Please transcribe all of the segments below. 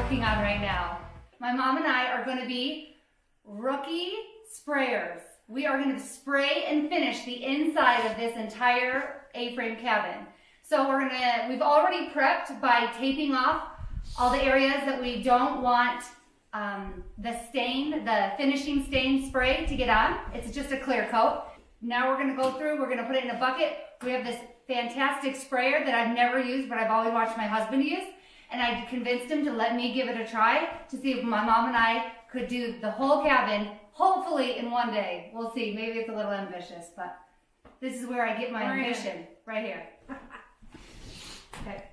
working on right now. My mom and I are going to be rookie sprayers. We are going to spray and finish the inside of this entire A-frame cabin. So we've already prepped by taping off all the areas that we don't want the finishing stain spray to get on. It's just a clear coat. Now we're going to go through, we're going to put it in a bucket. We have this fantastic sprayer that I've never used, but I've always watched my husband use. And I convinced him to let me give it a try to see if my mom and I could do the whole cabin, hopefully in one day. We'll see, maybe it's a little ambitious, but this is where I get my ambition, right here. Okay.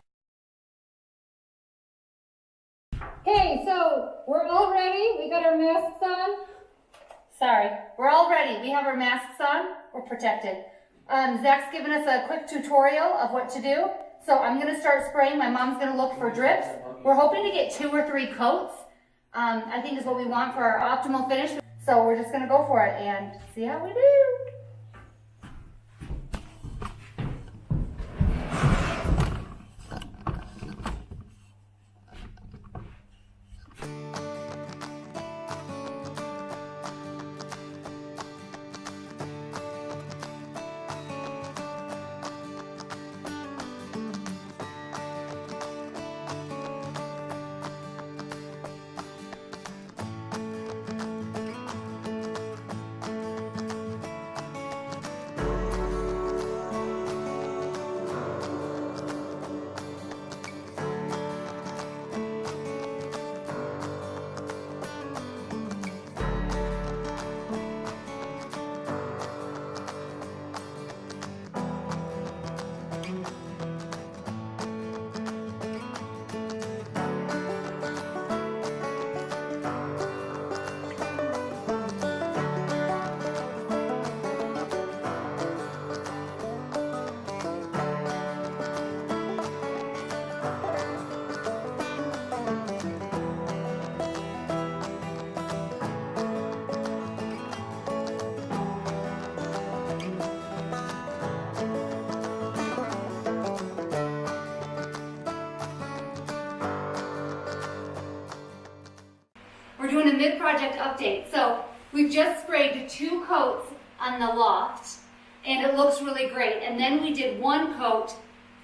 Okay, so we're all ready. We got our masks on. Sorry, we're all ready. We have our masks on. We're protected. Zach's given us a quick tutorial of what to do. So I'm going to start spraying. My mom's going to look for drips. We're hoping to get 2 or 3 coats. I think is what we want for our optimal finish. So we're just going to go for it and see how we do. We're doing a mid-project update. So we've just sprayed 2 coats on the loft and it looks really great. And then we did 1 coat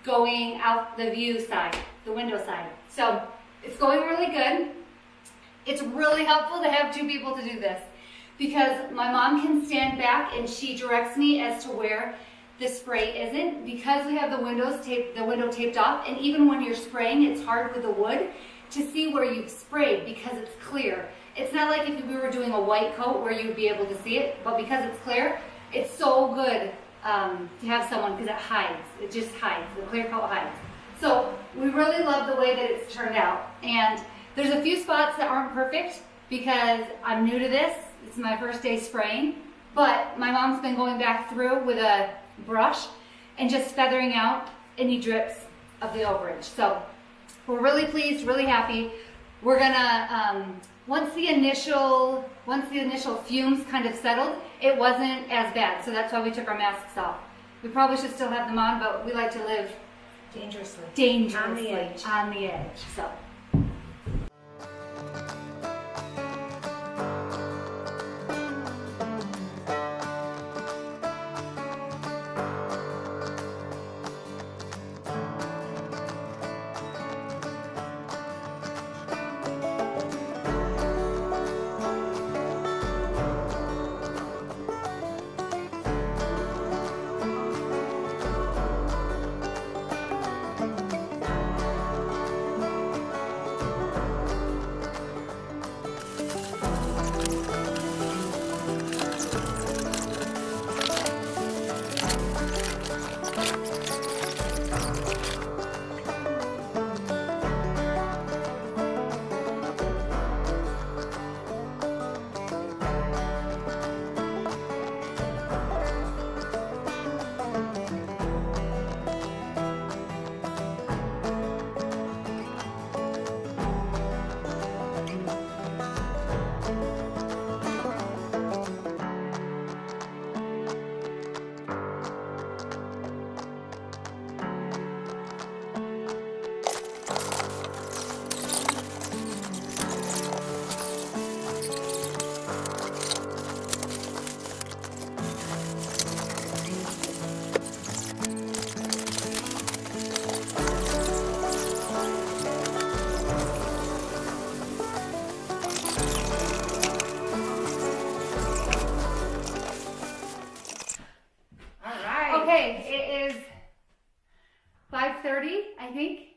going out the view side, the window side. So it's going really good. It's really helpful to have 2 people to do this because my mom can stand back and she directs me as to where the spray isn't because we have the window taped off, and even when you're spraying, it's hard with the wood to see where you've sprayed because it's clear. It's not like if we were doing a white coat where you'd be able to see it, but because it's clear, it's so good to have someone because it hides. It just hides. The clear coat hides. So we really love the way that it's turned out. And there's a few spots that aren't perfect because I'm new to this. It's my first day spraying, but my mom's been going back through with a brush and just feathering out any drips of the overage. So we're really pleased, really happy. We're gonna, once the initial fumes kind of settled, it wasn't as bad. So that's why we took our masks off. We probably should still have them on, but we like to live Dangerously. On the edge. So. Okay, it is 5:30, I think.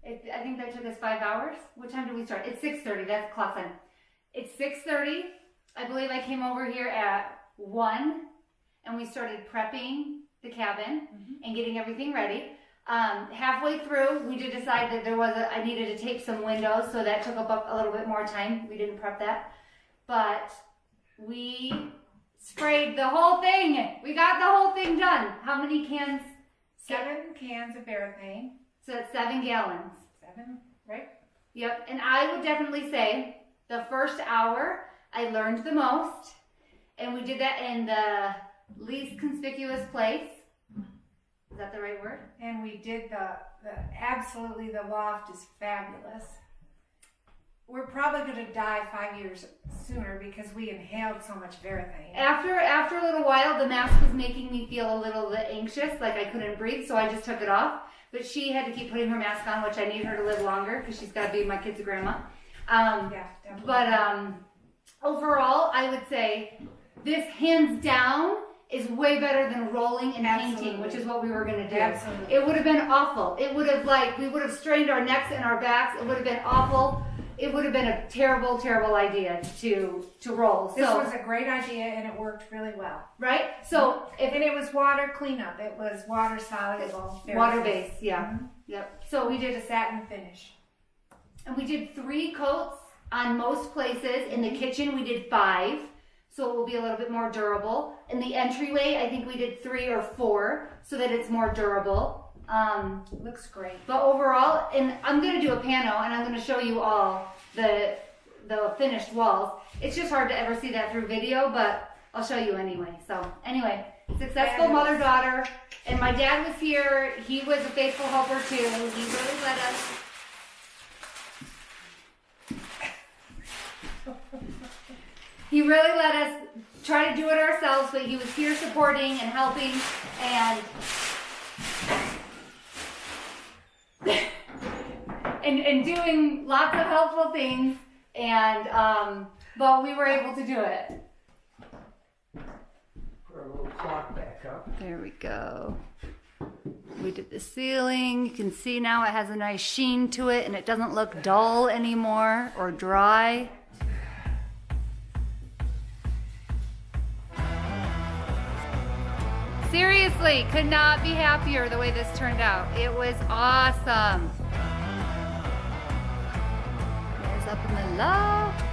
I think that took us 5 hours. What time did we start? It's 6:30, that's clock time. It's 6:30. I believe I came over here at 1 and we started prepping the cabin and getting everything ready. Halfway through, we did decide that I needed to tape some windows, so that took up a little bit more time. We didn't prep that, but we sprayed the whole thing. We got the whole thing done. How many cans? 7 cans of polyurethane. So that's 7 gallons. 7, right? Yep, and I would definitely say the first hour I learned the most, and we did that in the least conspicuous place. Is that the right word? And we did absolutely, the loft is fabulous. We're probably going to die 5 years sooner because we inhaled so much polyurethane. After a little while, the mask was making me feel a little bit anxious, like I couldn't breathe, so I just took it off. But she had to keep putting her mask on, which I need her to live longer because she's got to be my kid's grandma. Yeah, definitely. But overall, I would say this hands down is way better than rolling and painting, which is what we were going to do. Absolutely. It would have been awful. It would have we would have strained our necks and our backs. It would have been awful. It would have been a terrible, terrible idea to roll. This was a great idea and it worked really well. Right? So and it was water cleanup. It was water soluble. Water based, yeah. Mm-hmm. Yep. So We did a satin finish. And we did 3 coats on most places. In the kitchen, we did 5. So it will be a little bit more durable. In the entryway, I think we did 3 or 4 so that it's more durable. Looks great. But overall, and I'm going to do a pano and I'm going to show you all the finished walls. It's just hard to ever see that through video, but I'll show you anyway. So anyway, successful mother-daughter. And my dad was here. He was a faithful helper too. He really let us. He really let us try to do it ourselves, but he was here supporting and helping and doing lots of helpful things, and but we were able to do it. Put our little clock back up. There we go. We did the ceiling. You can see now it has a nice sheen to it, and it doesn't look dull anymore or dry. Seriously, could not be happier the way this turned out. It was awesome. There's up in the loft.